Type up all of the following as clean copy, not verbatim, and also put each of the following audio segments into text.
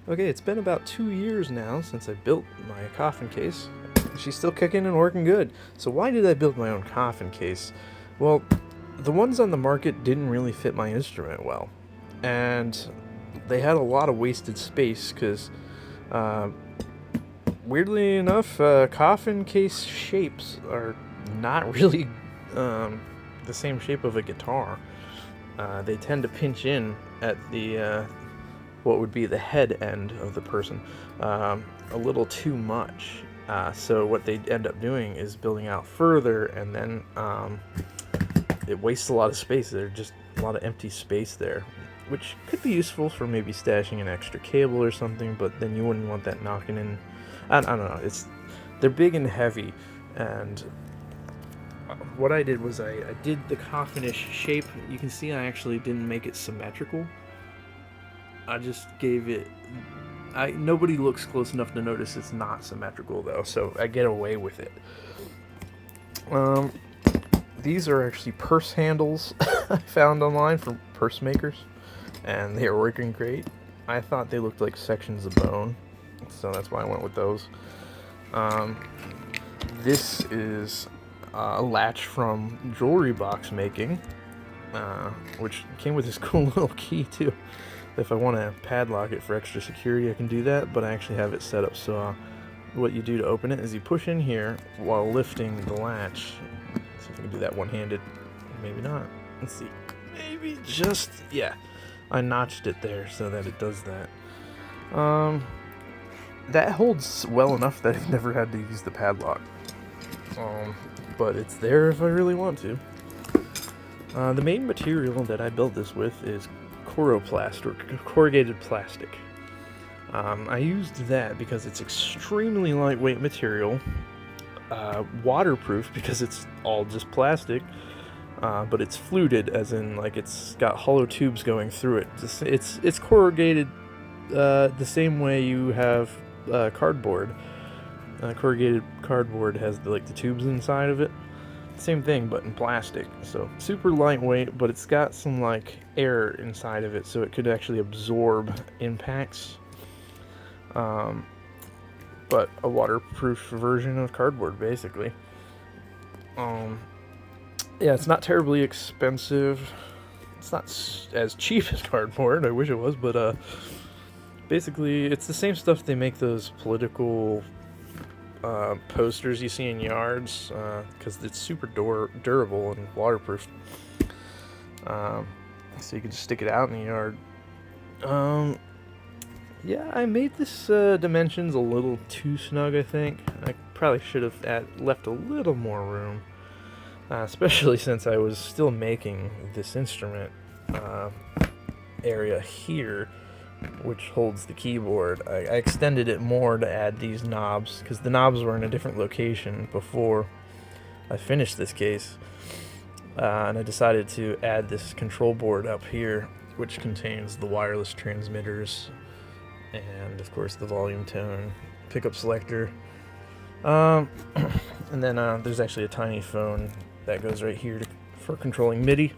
Okay, it's been about 2 years now since I built my coffin case. She's still kicking and working good. So why did I build my own coffin case? Well, the ones on the market didn't really fit my instrument well. And they had a lot of wasted space because, uh, weirdly enough, coffin case shapes are not really the same shape of a guitar. They tend to pinch in at the what would be the head end of the person a little too much. So what they end up doing is building out further, and then it wastes a lot of space. There's just a lot of empty space there, which could be useful for maybe stashing an extra cable or something. But then you wouldn't want that knocking in. I don't know. They're big and heavy, and what I did was I did the coffinish shape. You can see I actually didn't make it symmetrical. I just gave it. Nobody looks close enough to notice it's not symmetrical though, so I get away with it. These are actually purse handles I found online from purse makers, and they are working great. I thought they looked like sections of bone, so that's why I went with those. This is a latch from jewelry box making, which came with this cool little key too. If I want to padlock it for extra security, I can do that, but I actually have it set up so what you do to open it is you push in here while lifting the latch. See if I can do that one-handed. Maybe not. Let's see. Maybe just, yeah. I notched it there so that it does that. That holds well enough that I've never had to use the padlock. But it's there if I really want to. The main material that I built this with is coroplast, or corrugated plastic. I used that because it's extremely lightweight material, waterproof because it's all just plastic, but it's fluted, as in like it's got hollow tubes going through it. It's corrugated the same way you have cardboard. Corrugated cardboard has the tubes inside of it. Same thing, but in plastic. So super lightweight, but it's got some air inside of it, so it could actually absorb impacts. But a waterproof version of cardboard, basically. Yeah, it's not terribly expensive. It's not as cheap as cardboard. I wish it was, but basically, it's the same stuff they make those political posters you see in yards, because it's super durable and waterproof. So you can just stick it out in the yard. Yeah, I made this dimensions a little too snug, I think. I probably should have left a little more room, especially since I was still making this instrument area here, which holds the keyboard. I extended it more to add these knobs, because the knobs were in a different location before I finished this case. And I decided to add this control board up here, which contains the wireless transmitters and, of course, the volume tone pickup selector. And then there's actually a tiny phone that goes right here for controlling MIDI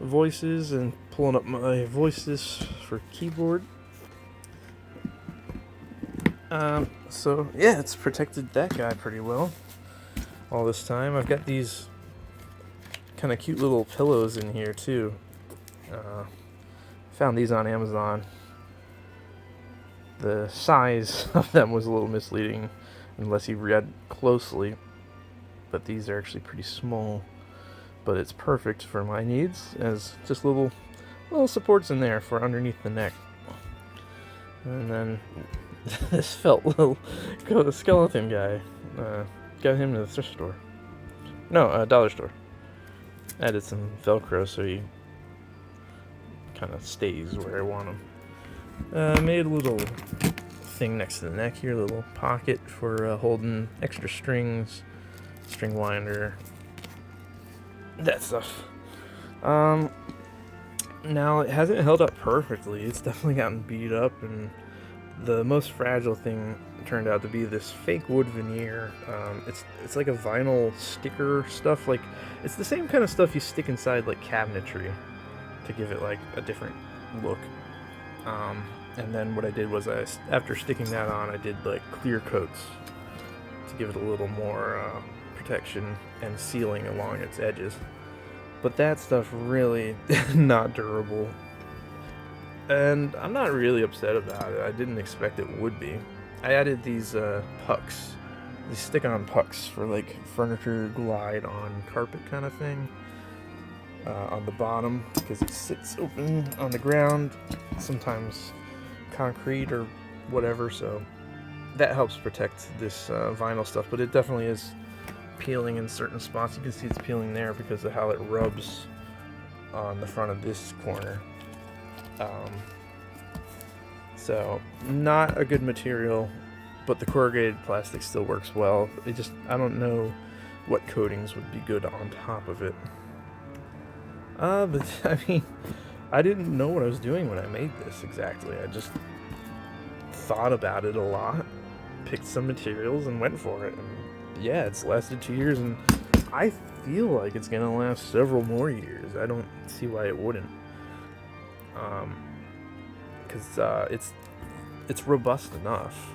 voices and pulling up my voices for keyboard. So yeah, it's protected that guy pretty well all this time. I've got these kind of cute little pillows in here too. Found these on Amazon. The size of them was a little misleading unless you read closely, but these are actually pretty small. But it's perfect for my needs, as just little supports in there for underneath the neck. And then this felt little skeleton guy. Got him to the thrift store. No, dollar store. Added some Velcro so he kind of stays where I want him. Made a little thing next to the neck here, a little pocket for holding extra strings, string winder, that stuff. Now, it hasn't held up perfectly. It's definitely gotten beat up, and the most fragile thing turned out to be this fake wood veneer. It's like a vinyl sticker stuff. It's the same kind of stuff you stick inside cabinetry to give it a different look. And then what I did was, after sticking that on, I did like clear coats to give it a little more protection and sealing along its edges. But that stuff really not durable. And I'm not really upset about it. I didn't expect it would be. I added these pucks, these stick-on pucks for like furniture glide on carpet kind of thing on the bottom, because it sits open on the ground, sometimes concrete or whatever, so that helps protect this vinyl stuff. But it definitely is peeling in certain spots. You can see it's peeling there because of how it rubs on the front of this corner. So not a good material, but the corrugated plastic still works well. I don't know what coatings would be good on top of it. But I mean, I didn't know what I was doing when I made this exactly. I just thought about it a lot, picked some materials, and went for it. And yeah, it's lasted 2 years, and I feel like it's gonna last several more years. I don't see why it wouldn't. Because it's robust enough,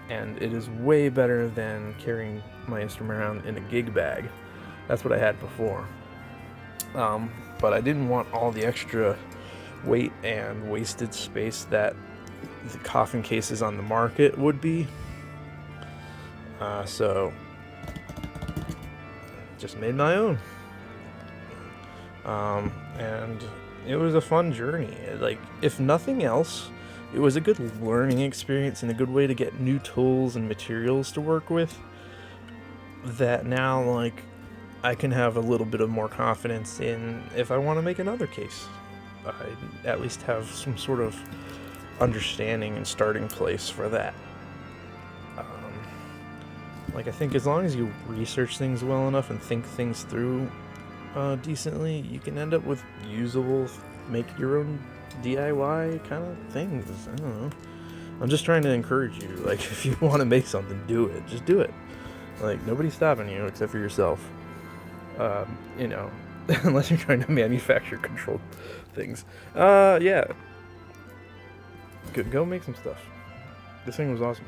and it is way better than carrying my instrument around in a gig bag. That's what I had before. But I didn't want all the extra weight and wasted space that the coffin cases on the market would be. So just made my own. And it was a fun journey. Like, if nothing else, it was a good learning experience and a good way to get new tools and materials to work with, that now, like, I can have a little bit of more confidence in if I want to make another case. I at least have some sort of understanding and starting place for that. Like, I think as long as you research things well enough and think things through decently, you can end up with usable, make your own DIY kind of things. I don't know. I'm just trying to encourage you. Like, if you want to make something, do it. Just do it. Like, nobody's stopping you except for yourself. Unless you're trying to manufacture controlled things. Yeah. Go make some stuff. This thing was awesome.